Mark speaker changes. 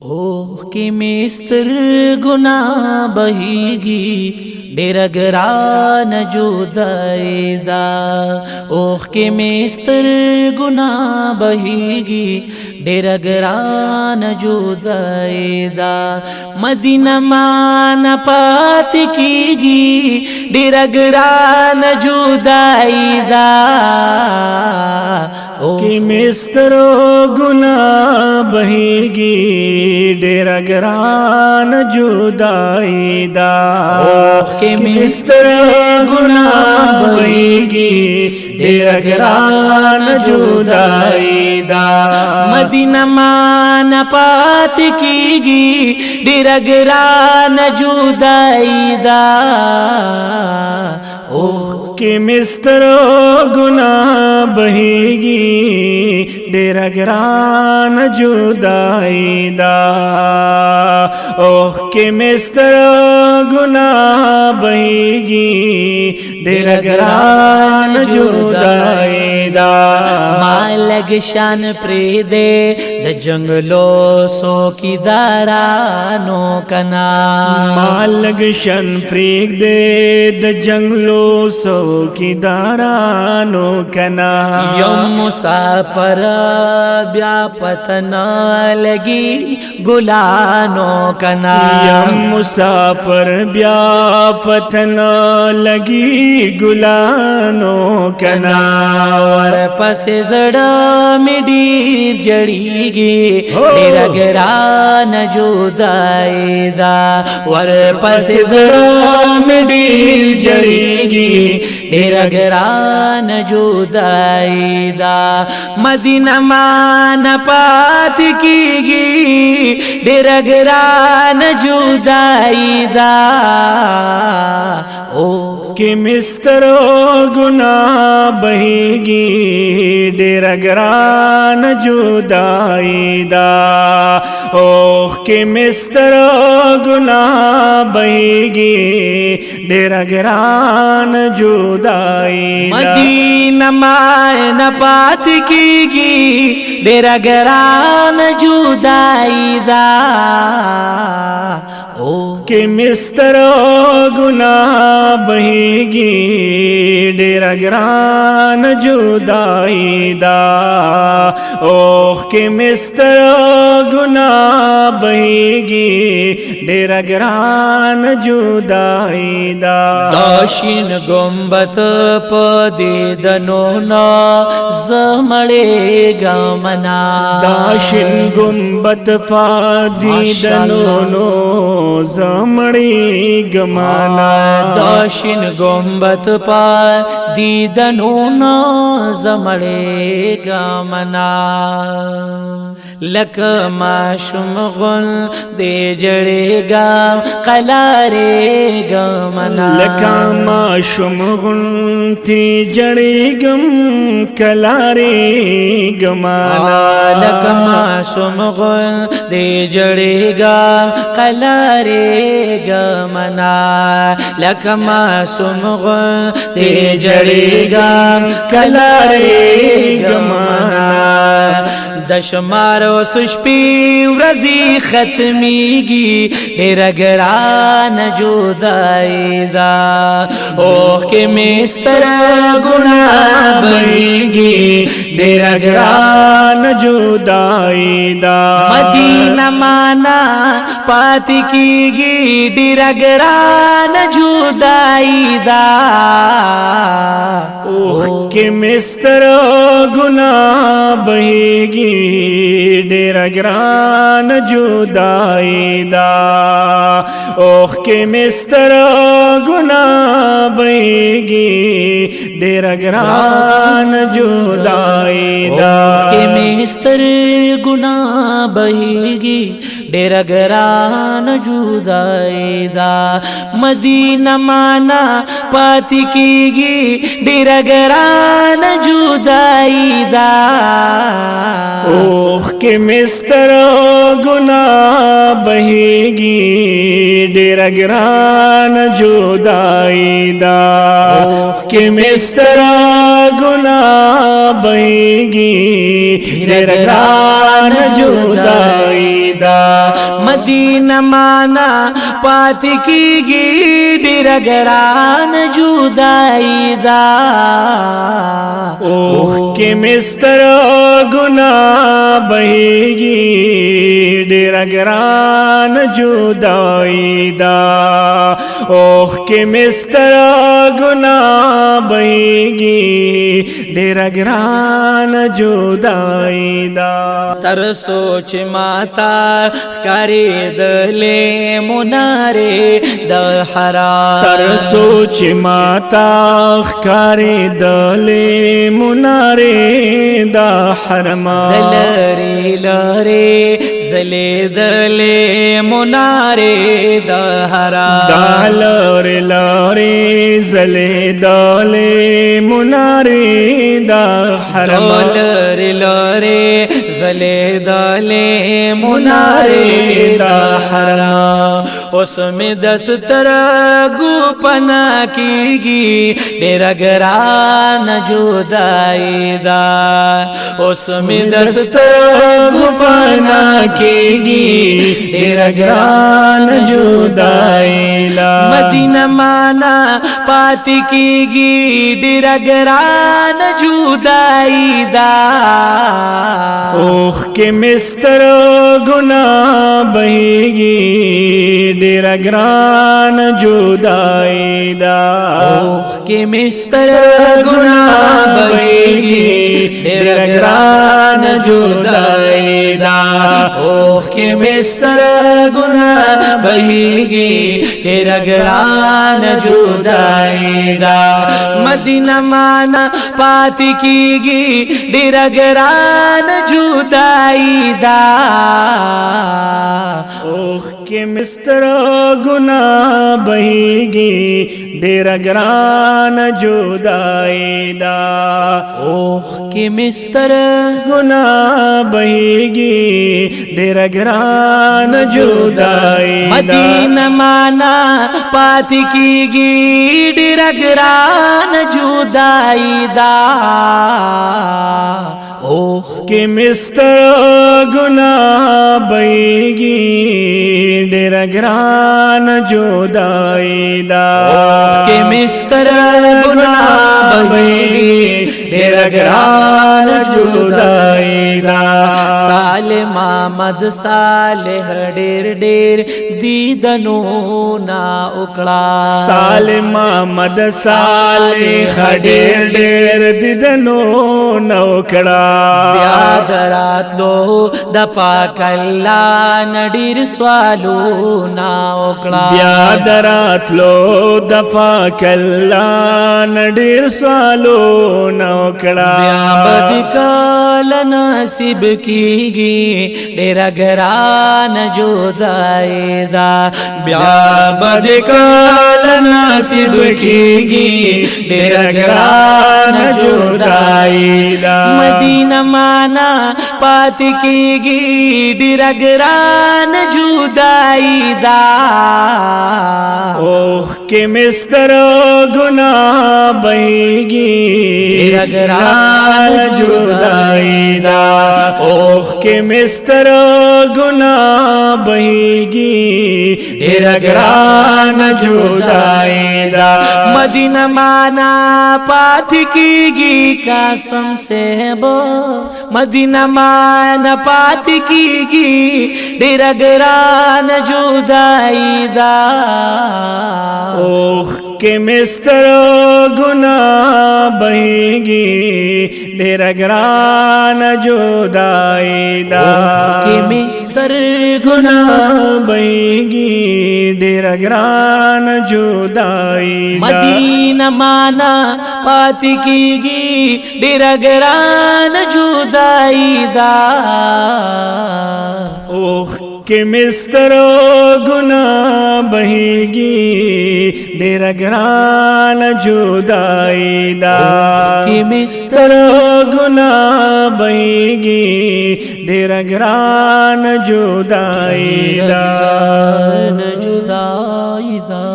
Speaker 1: ओह कि मिस्तर गुना बहीगी डेरगरान जुदाईदा। ओह कि मिस्तर गुना बहीगी डेरगरान जुदाईदा। मदीना मान पात कीगी डेरगरान जुदाईदा।
Speaker 2: कि मिस्तरो गुना बहेगी डेरा गरान जुदाईदा।
Speaker 1: कि
Speaker 2: मिस्तरो गुना बहेगी डेरा गरान जुदाईदा।
Speaker 1: मदीना मान पात कीगी डेरा गरान जुदाईदा। ओह
Speaker 2: कि मिस्तरो गुना बहेगी डेरा गरान जुदाईदा। ओह कि मिस्तरो गुना बहेगी डेरा गरान जुदाईदा।
Speaker 1: मालग शान प्रेदे द जंगलो सो की दारानो कना।
Speaker 2: मालग शन फ्रीक दे द जंगलो सो की दारानो कना।
Speaker 1: यम मुसाफर ब्या पतना लगी गुलानो कना।
Speaker 2: यम मुसाफर ब्या पतना लगी गुलानो कना।
Speaker 1: और पस जड़ा मिडीर जड़ीगी डेरा गरान जुदाईदा। और पस जड़ा मिडीर जड़ीगी डेरा गरान जुदाईदा। मदीना मान पात कीगी डेरा गरान जुदाईदा। ओ
Speaker 2: कि मिस्तरो गुना बहेगी डेरा गरान जुदाईदा। ओह कि मिस्तरो गुना बहेगी डेरा गरान जुदाईदा।
Speaker 1: मदीना मान पात कीगी डेरा गरान जुदाईदा। ओ
Speaker 2: कि मिस्तरो गुना बहेगी डेरा गरान जुदाईदा। ओह कि मिस्तरो गुना बहेगी डेरा गरान जुदाईदा।
Speaker 1: दाशिन गुम्बत पदे दनोना जमड़े गमना।
Speaker 2: दाशिन गुम्बत फादी दनोनो जमड़ी गमाना।
Speaker 1: दाशिन गुम्बत पा दीदनो न जमड़े गमना। लक माशुम गुल दे जड़ेगा कलारे गमना।
Speaker 2: लका माशुम गुल थी जड़े गम कलारे गमाना।
Speaker 1: लक माशुम गुल दे जड़ेगा कलारे गमना। लक माशुम गुल दे जड़ेगा कलारे गमना। दशमारो सुष्पी रजी खत्मीगी डेरा गरान जुदाईदा। ओह कि मिस्तर गुना बहेगी
Speaker 2: डेरा गरान जुदाईदा।
Speaker 1: मदीना माना पात कीगी डेरा गरान जुदाईदा।
Speaker 2: ओह कि मिस्तर गुना बहेगी डेरा गरान जुदाईदा। ओह कि मिस्तर गुना बहेगी डेरा गरान जुदाईदा।
Speaker 1: कि मिस्तर गुना बहेगी डेरा गरान जुदाईदा। मदीना माना पात कीगी डेरा गरान जुदाईदा।
Speaker 2: ओह कि मिस्तर गुना بهیږي ډېر ګران جدائی دا کې مستر گناہ بهیږي ډېر ګران جدائی دا
Speaker 1: مدینہ مانا پات کیږي ډېر ګران جدائی دا
Speaker 2: اوخ کې مستر گناہ بهیږي ډېر ګران جدائی دا اوخ کې مستر گناہ بهیږي ډېر ګران جدائی دا
Speaker 1: تر سوچ ماتا کاری دلې مناره د حرام
Speaker 2: تر سوچ ماتا کاری دلې مناره د حرام
Speaker 1: دلری لری زلې دلې مناره د حرام
Speaker 2: دالر لاري زلې دالې مناره د حرام
Speaker 1: دلر لری زلې دلې مناره د حرام اوس می دستر گو پنا کیږي ډېر ګران جدائی دا اوس می دستر گو پنا کیږي ډېر ګران جدائی لا مدینہ مانا پات کیږي ډېر ګران جدائی دا
Speaker 2: اوخ کې مستر گناہ بهیږي ډېر ګران جدائی دا
Speaker 1: اوخ کې مستر گناہ بهیږي ډېر ګران جدائی دا اوخ کې مستر گناہ بهیږي ډېر ګران جدائی دا مدینہ مانا پات کیږي ډېر ګران جدائی دا
Speaker 2: اوخ کې مستر گناہ بهیږي ډېر ګران جدائی دا
Speaker 1: اوخ کې مستر
Speaker 2: گناہ بهیږي ډېر ګران جدائی دا
Speaker 1: مدینہ مانا پات کیږي ډېر ګران جدائی دا اوخ
Speaker 2: کې مستر گناہ بهیږي ډېر ګران جدائی دا
Speaker 1: کې مستر گناہ بهیږي ډېر ګران جدائی دا سالم احمد صالح ډېر دیدنو نا وکړه
Speaker 2: سالم احمد صالح ډېر دیدنو نو کړه
Speaker 1: بیا دراتلو د پاک الله نډیر سوالو نا وکړه
Speaker 2: بیا دراتلو د پاک الله نډیر سوالو نو کړه
Speaker 1: بیا بد کال نصیب کیږي ډېر ګران جدائی دا بیا بد کال نصیب کیږي ډېر ګران جدائی دا مدینہ مانا پات کیږي ډېر ګران جدائی دا
Speaker 2: اوخ کې مستر گناہ بهیږي
Speaker 1: ډېر ګران
Speaker 2: جدائی دا اوخ کې مستر گناہ بهیږي ډېر ګران جدائی دا
Speaker 1: مدینہ مانا پات کیږي قسم سے بو مدینہ مانا پات کیږي ډېر ګران جدائی دا
Speaker 2: اوخ کې مستر گناہ بهیږي ډېر ګران جدائی دا
Speaker 1: کې مستر
Speaker 2: گناہ بهیږي ډېر ګران جدائی دا
Speaker 1: مدینہ مانا پات کیږي ډېر ګران جدائی دا
Speaker 2: اوخ कि मिस्तरो गुना बहेगी डेर ग्रान जुदाई दा
Speaker 1: कि मिस्तर
Speaker 2: तरो गुना बहेगी डेर ग्रान जुदाई दा
Speaker 1: जुदाई दा